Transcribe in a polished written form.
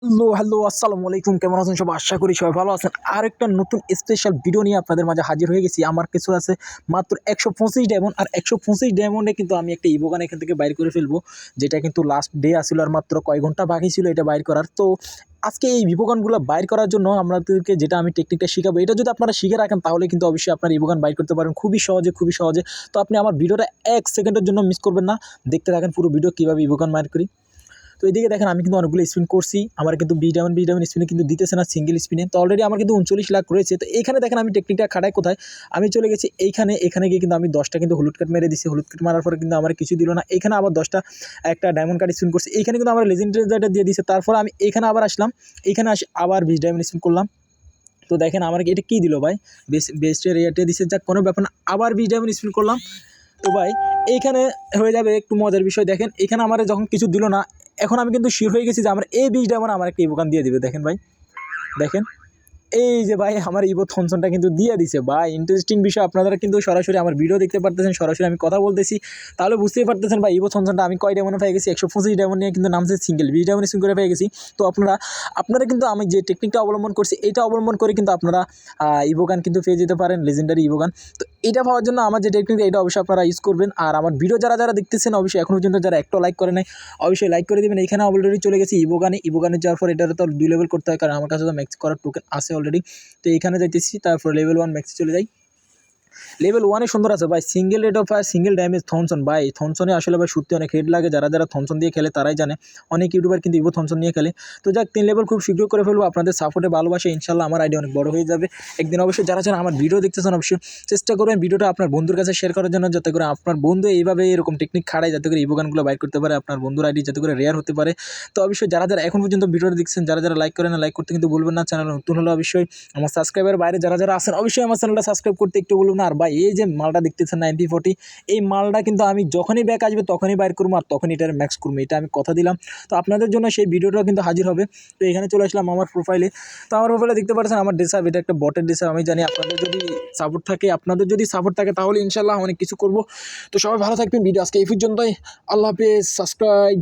Hello, আসসালামু আলাইকুম। কেমন আছেন সবাই? আশা করি সবাই ভালো আছেন। আরেকটা নতুন স্পেশাল ভিডিও নিয়ে আপনাদের মাঝে হাজির হয়ে গেছি। আমার কিছু আছে মাত্র ১২৫ ডায়মন্ড, আর ১২৫ ডায়মন্ডে কিন্তু আমি একটা ইভোগান এখান থেকে বাইর করে ফেলবো। যেটা কিন্তু লাস্ট ডে আছিল, আর মাত্র কয়েক ঘন্টা বাকি ছিল এটা বাইর করার। তো আজকে এই ইভোগানগুলো বাইর করার জন্য আপনাদেরকে যেটা আমি টেকনিকটা শিখাবো, এটা যদি আপনারা শিখে রাখেন তাহলে কিন্তু অবশ্যই আপনার ইভোগান বাইর করতে পারেন খুবই সহজে, খুবই সহজে। তো আপনি আমার ভিডিওটা ১ সেকেন্ডের জন্য মিস করবেন না। দেখতে থাকেন পুরো ভিডিও কীভাবে ইভোগান বাইর করি। তো এদিকে দেখেন আমি কিন্তু অনেকগুলো স্পিন করছি, আমার কিন্তু বি ডায়মন্ড স্পিনে কিন্তু দিতেছে না সিঙ্গেল স্পিনে। তো অলরেডি আমার কিন্তু 39 লাখ রয়েছে। তো এখানে দেখেন আমি টেকনিকটা খাটাই কোথায়, আমি চলে গেছি এখানে গিয়ে কিন্তু আমি 10টা কিন্তু হলুদ কার্ড মেরে দিচ্ছি। হলুদ কার্ড মারার পরে কিন্তু আমার কিছু দিল না। এখানে আবার 10টা একটা ডায়মন্ড কার্ড স্পিন করছি, এইখানে কিন্তু আমার লেজেন্ডারিটা দিয়ে দিচ্ছে। তারপর আমি এখানে আবার আসলাম, এখানে আসি আবার 20 ডায়মন্ড স্পিন করলাম। তো দেখেন আমার এটা কী দিল ভাই, বেস্টের রেয়ারটা দিচ্ছে, যাক কোনো ব্যাপার না। আবার 20 ডায়মন্ড স্পিন করলাম। তো ভাই এইখানে হয়ে যাবে একটু মজার বিষয়। দেখেন এখানে আমার যখন কিছু দিল না, এখন আমি কিন্তু শিওর হয়ে গেছি যে আমার এই 20 ডায়মন্ড আমার একটা ইভোগান দিয়ে দিবে। দেখেন ভাই, দেখেন এই যে ভাই আমার ইভো থমসনটা কিন্তু দিয়ে দিছে ভাই। ইন্টারেস্টিং বিষয়, আপনারা কিন্তু সরাসরি আমার ভিডিও দেখতে পারতেছেন, সরাসরি আমি কথা বলতেছি, তাহলে বুঝতেই পারতেছেন ভাই ইভো থমসনটা আমি কয় ডায়মন্ডে পেয়ে গেছি। ১২৫ ডায়মন্ড নিয়ে কিন্তু নামছে সিঙ্গেল 20 ডায়মন্ড স্পিন করে পেয়ে গেছি। তো আপনারা কিন্তু আমি যে টেকনিকটা অবলম্বন করছি এইটা অবলম্বন করে কিন্তু আপনারা ইভোগান কিন্তু পেয়ে যেতে পারেন, লেজেন্ডারি ইভোগান। তো এটা পাওয়ার জন্য আমার যে টেকনিক এটা অবশ্যই আপনারা ইউজ করবেন। আর আমার ভিডিও যারা দেখতেছেন অবশ্যই এখন পর্যন্ত যারা একটা লাইক করে নাই অবশ্যই লাইক করে দেবেন। এখানে অলরেডি চলে গেছি ইভোগানে যাওয়ার পর এটার তো 2 লেভেল করতে হয়, কারণ আমার কাছে তো ম্যাক্স করার টোকেন আছে অলরেডি। তো এখানে যাইতেছি, তারপর লেভেল 1 ম্যাক্সে চলে যাই। লেভেল 1 সুন্দর আছে ভাই, single rate of fire, single damage Thomson. ভাই থমসনে আসলে ভাই সত্যি অনেক হেড লাগে, যারা থমসন দিয়ে খেলে তারাই জানে। অনেক ইউটিউবার কিন্তু ইভো থমসন নিয়ে খেলে। তো যাক 3 লেভেল খুব শীঘ্র করে ফেলবো, আপনাদের সাপোর্টে ভালোবাসে ইনশাল্লাহ আমার আইডিয়া অনেক বড় হয়ে যাবে একদিন। অবশ্যই যারা আমার ভিডিও দেখতেছেন অবশ্যই চেষ্টা করবেন ভিডিওটা আপনার বন্ধুর কাছে শেয়ার করার জন্য, যাতে করে আপনার বন্ধু এইভাবে এরকম টেকনিক খাড়ায় যাতে করে ইভোগানগুলো বাইর করতে পারে, আপনার বন্ধুর আইডি যাতে করে রেয়ার হতে পারে। তো অবশ্যই যারা এখন পর্যন্ত ভিডিওটা দেখছেন, যারা লাইক করেন না লাইক করতে কিন্তু ভুলবেন না। চ্যানেল নতুন হলে অবশ্যই আমার সাবস্ক্রাইবার বাইরে যারা আছেন অবশ্যই আমার চ্যানেলটা সাবস্ক্রাইব করতে একটু বলুন না। আর ভাই এই যে মালটা দেখতেছেন 9040, এই মালটা কিন্তু আমি যখনই ব্যাক আসবে তখনই বাইর করবো, আর তখনই এটার ম্যাক্স করবো, এটা আমি কথা দিলাম। তো আপনাদের জন্য সেই ভিডিওটাও কিন্তু হাজির হবে। তো এখানে চলে আসলাম আমার প্রোফাইলে। তো আমার প্রোফাইলে দেখতে পাচ্ছেন আমার ড্রেসআপ, এটা একটা বটের ড্রেসআপ। আমি জানি আপনাদের যদি সাপোর্ট থাকে তাহলে ইনশাল্লাহ অনেক কিছু করবো। তো সবাই ভালো থাকবেন, ভিডিও আজকে এই পর্যন্তই। আল্লাহ হাফেজ, সাবস্ক্রাইব।